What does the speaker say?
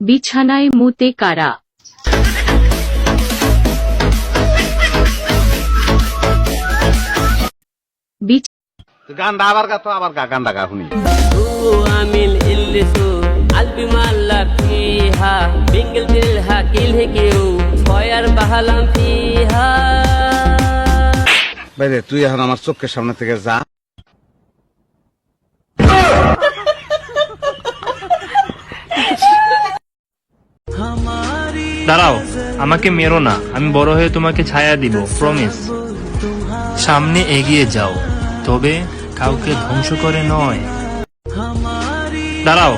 বিছানায় মুতে কারা? গানটা আবার গা তো আবার গা গানটা গা শুনি عامل اللي سوق قلبي معلق فيها بنجلد لها كل هيكيو فاير بحلم فيها বাইরে তুই এখন আমার চোখের সামনে থেকে যা দাঁড়াও, আমাকে মেরো না, আমি বড় হয়ে তোমাকে ছায়া দিব, প্রমিস। সামনে এগিয়ে যাও, তবে কাউকে ধ্বংস করে নয়। দাঁড়াও।